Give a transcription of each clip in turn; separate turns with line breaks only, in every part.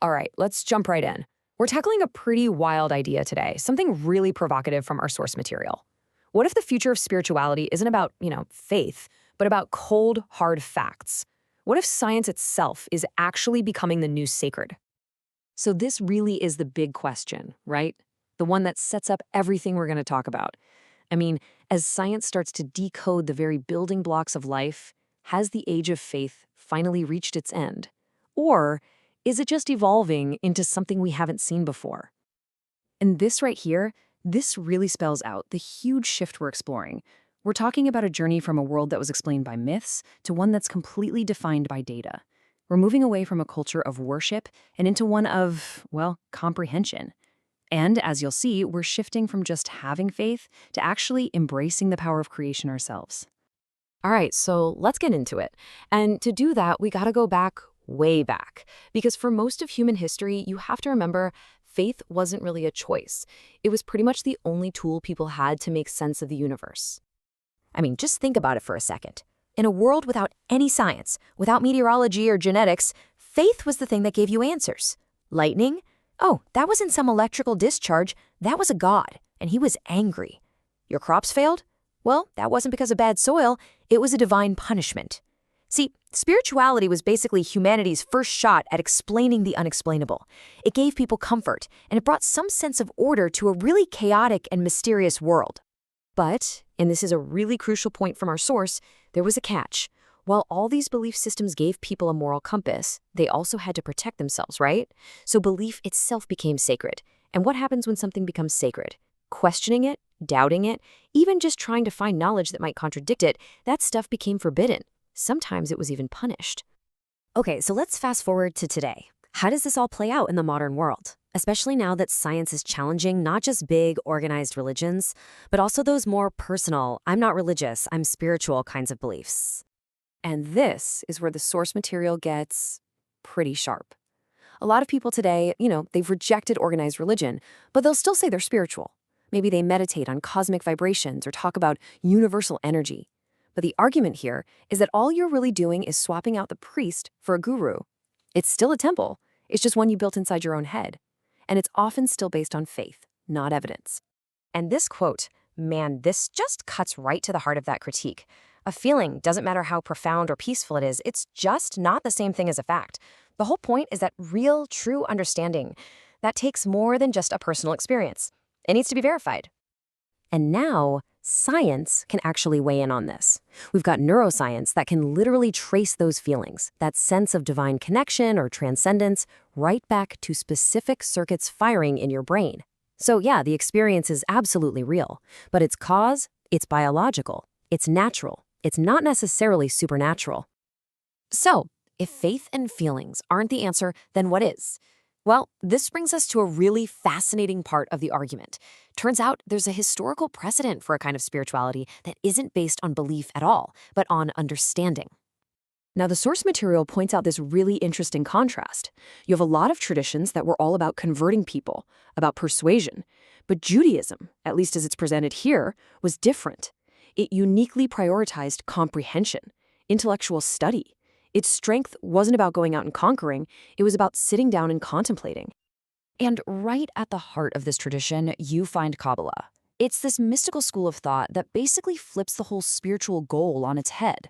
All right, let's jump right in. We're tackling a pretty wild idea today, something really provocative from our source material. What if the future of spirituality isn't about, faith, but about cold, hard facts? What if science itself is actually becoming the new sacred? So this really is the big question, right? The one that sets up everything we're going to talk about. I mean, as science starts to decode the very building blocks of life, has the age of faith finally reached its end? Or is it just evolving into something we haven't seen before? And this right here, this really spells out the huge shift we're exploring. We're talking about a journey from a world that was explained by myths to one that's completely defined by data. We're moving away from a culture of worship and into one of, well, comprehension. And as you'll see, we're shifting from just having faith to actually embracing the power of creation ourselves. All right, so let's get into it. And to do that, we got to go back, way back. Because for most of human history, you have to remember faith wasn't really a choice. It was pretty much the only tool people had to make sense of the universe.
I mean, just think about it for a second. In a world without any science, without meteorology or genetics, faith was the thing that gave you answers. Lightning? Oh, that wasn't some electrical discharge. That was a god, and he was angry. Your crops failed? Well, that wasn't because of bad soil. It was a divine punishment. See, spirituality was basically humanity's first shot at explaining the unexplainable. It gave people comfort, and it brought some sense of order to a really chaotic and mysterious world. But, and this is a really crucial point from our source, there was a catch. While all these belief systems gave people a moral compass, they also had to protect themselves, right? So belief itself became sacred. And what happens when something becomes sacred? Questioning it, doubting it, even just trying to find knowledge that might contradict it, that stuff became forbidden. Sometimes it was even punished.
Okay, so let's fast forward to today. How does this all play out in the modern world? Especially now that science is challenging not just big, organized religions, but also those more personal, I'm not religious, I'm spiritual kinds of beliefs.
And this is where the source material gets pretty sharp. A lot of people today, they've rejected organized religion, but they'll still say they're spiritual. Maybe they meditate on cosmic vibrations or talk about universal energy. But the argument here is that all you're really doing is swapping out the priest for a guru. It's still a temple. It's just one you built inside your own head. And it's often still based on faith, not evidence.
And this quote, man, this just cuts right to the heart of that critique. A feeling doesn't matter how profound or peaceful it is, it's just not the same thing as a fact. The whole point is that real, true understanding, that takes more than just a personal experience. It needs to be verified.
And now, science can actually weigh in on this. We've got neuroscience that can literally trace those feelings, that sense of divine connection or transcendence, right back to specific circuits firing in your brain. So yeah, the experience is absolutely real, but its cause, it's biological, it's natural, it's not necessarily supernatural.
So, if faith and feelings aren't the answer, then what is? Well, this brings us to a really fascinating part of the argument. Turns out there's a historical precedent for a kind of spirituality that isn't based on belief at all, but on understanding.
Now, the source material points out this really interesting contrast. You have a lot of traditions that were all about converting people, about persuasion. But Judaism, at least as it's presented here, was different. It uniquely prioritized comprehension, intellectual study. Its strength wasn't about going out and conquering, it was about sitting down and contemplating. And right at the heart of this tradition, you find Kabbalah. It's this mystical school of thought that basically flips the whole spiritual goal on its head.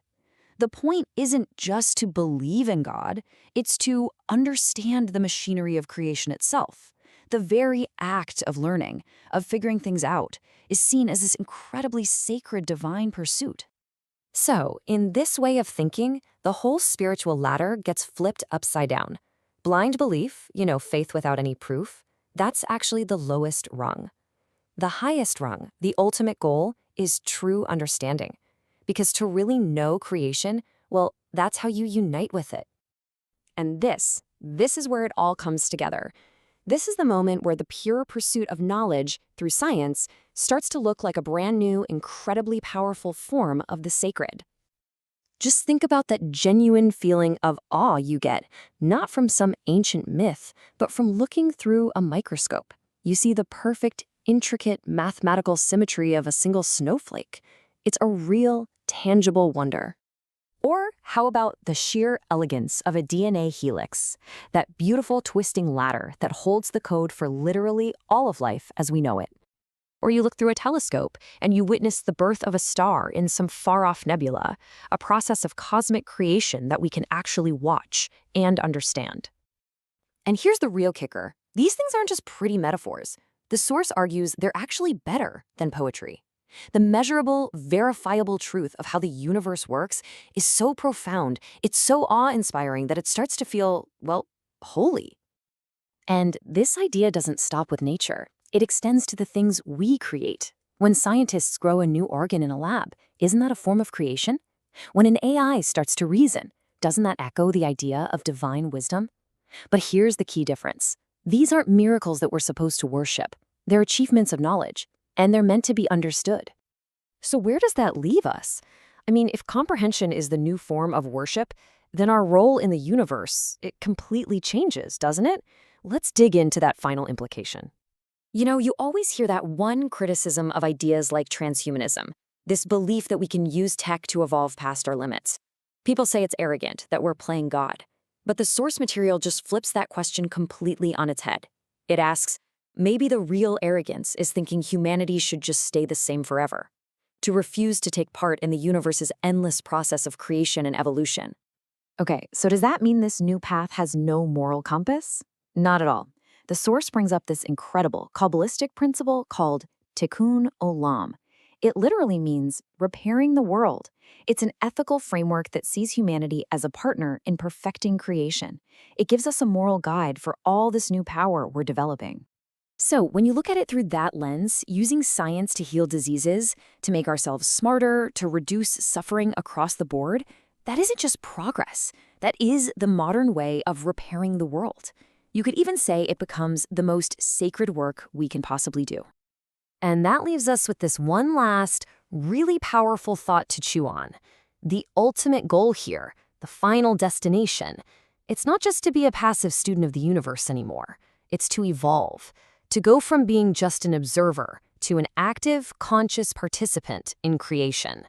The point isn't just to believe in God, it's to understand the machinery of creation itself. The very act of learning, of figuring things out, is seen as this incredibly sacred divine pursuit.
So, in this way of thinking, the whole spiritual ladder gets flipped upside down. Blind belief, faith without any proof, that's actually the lowest rung. The highest rung, the ultimate goal, is true understanding. Because to really know creation, well, that's how you unite with it. And this is where it all comes together. This is the moment where the pure pursuit of knowledge through science starts to look like a brand new, incredibly powerful form of the sacred. Just think about that genuine feeling of awe you get, not from some ancient myth, but from looking through a microscope. You see the perfect, intricate mathematical symmetry of a single snowflake. It's a real, tangible wonder.
Or how about the sheer elegance of a DNA helix, that beautiful twisting ladder that holds the code for literally all of life as we know it? Or you look through a telescope and you witness the birth of a star in some far-off nebula, a process of cosmic creation that we can actually watch and understand. And here's the real kicker. These things aren't just pretty metaphors. The source argues they're actually better than poetry. The measurable, verifiable truth of how the universe works is so profound, it's so awe-inspiring that it starts to feel, well, holy. And this idea doesn't stop with nature. It extends to the things we create. When scientists grow a new organ in a lab, isn't that a form of creation? When an AI starts to reason, doesn't that echo the idea of divine wisdom? But here's the key difference. These aren't miracles that we're supposed to worship. They're achievements of knowledge, and they're meant to be understood. So where does that leave us? I mean, if comprehension is the new form of worship, then our role in the universe, it completely changes, doesn't it? Let's dig into that final implication. You know, you always hear that one criticism of ideas like transhumanism, this belief that we can use tech to evolve past our limits. People say it's arrogant, that we're playing God. But the source material just flips that question completely on its head. It asks, maybe the real arrogance is thinking humanity should just stay the same forever, to refuse to take part in the universe's endless process of creation and evolution. Okay, so does that mean this new path has no moral compass? Not at all. The source brings up this incredible Kabbalistic principle called tikkun olam. It literally means repairing the world. It's an ethical framework that sees humanity as a partner in perfecting creation. It gives us a moral guide for all this new power we're developing. So, when you look at it through that lens, using science to heal diseases, to make ourselves smarter, to reduce suffering across the board, that isn't just progress. That is the modern way of repairing the world. You could even say it becomes the most sacred work we can possibly do. And that leaves us with this one last, really powerful thought to chew on. The ultimate goal here, the final destination, it's not just to be a passive student of the universe anymore. It's to evolve, to go from being just an observer to an active, conscious participant in creation.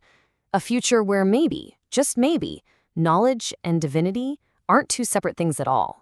A future where maybe, just maybe, knowledge and divinity aren't two separate things at all.